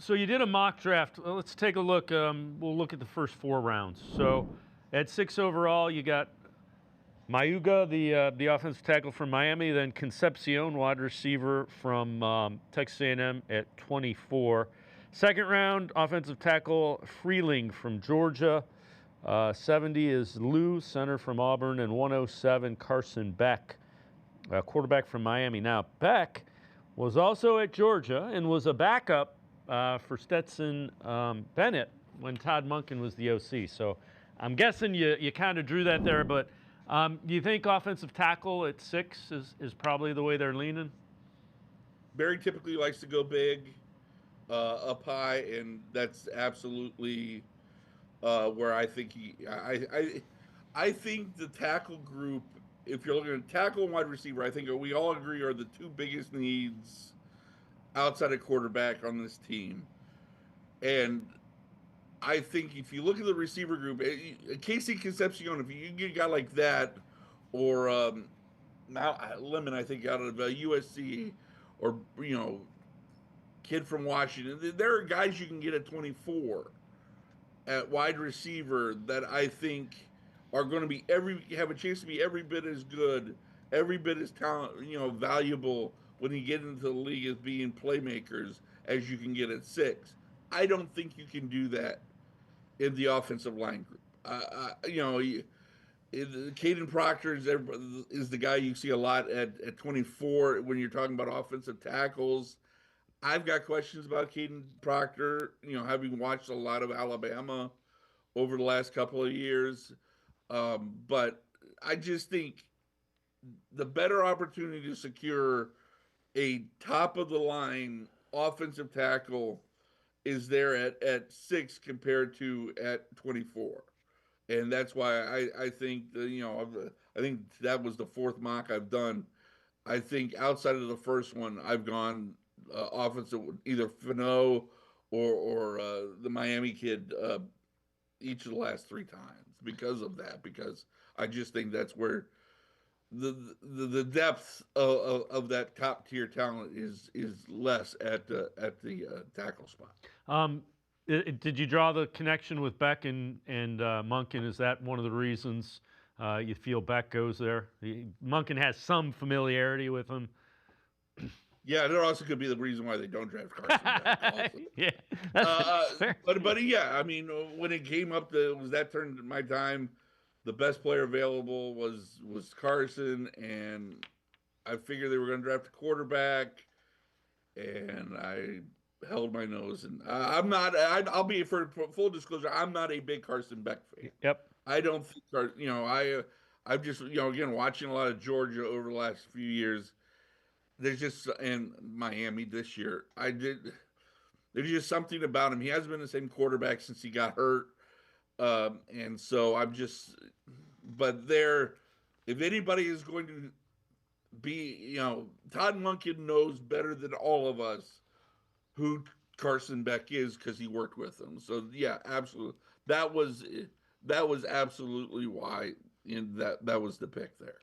So you did a mock draft. Well, let's take a look. We'll look at the first 4 rounds. So at 6 overall, you got Mayuga, the offensive tackle from Miami, then Concepcion, wide receiver from Texas A&M at 24. Second round, offensive tackle Freeling from Georgia. 70 is Lou, center from Auburn, and 107 Carson Beck, quarterback from Miami. Now Beck was also at Georgia and was a backup for Stetson Bennett when Todd Monken was the OC. So I'm guessing you kind of drew that there, but do you think offensive tackle at 6 is probably the way they're leaning? Barry typically likes to go big, up high, and that's absolutely where I think I think the tackle group. If you're looking at tackle and wide receiver, I think we all agree are the two biggest needs outside of quarterback on this team. And I think if you look at the receiver group, Casey Concepcion, if you get a guy like that, or Lemon, I think out of USC, or kid from Washington, there are guys you can get at 24 at wide receiver that I think are going to be have a chance to be every bit as good, every bit as talent, valuable when you get into the league as being playmakers as you can get at 6. I don't think you can do that in the offensive line group. Caden Proctor is the guy you see a lot at 24 when you're talking about offensive tackles. I've got questions about Caden Proctor, having watched a lot of Alabama over the last couple of years. But I just think the better opportunity to secure a top of the line offensive tackle is there at 6 compared to at 24. And that's why I think I think that was the fourth mock I've done. I think outside of the first one, I've gone offensive either Fano or the Miami kid each of the last 3 times because of that. Because I just think that's where the depth of that top tier talent is less at the tackle spot. Um, did you draw the connection with Beck and Monken? Is that one of the reasons you feel Beck goes there? Monken has some familiarity with him. Yeah, there also could be the reason why they don't draft Carson Beck. Also, Yeah, that's fair. but yeah, I mean, when it came up to was that turn to my time, the best player available was Carson, and I figured they were going to draft a quarterback, and I held my nose. And I'm not. I'll be for full disclosure. I'm not a big Carson Beck fan. Yep. I don't think. I've just again watching a lot of Georgia over the last few years. There's just and Miami this year. I did. There's just something about him. He hasn't been the same quarterback since he got hurt, and so I'm just. But there, if anybody is going to be, Todd Monken knows better than all of us who Carson Beck is because he worked with him. So yeah, absolutely. That was absolutely why that was the pick there.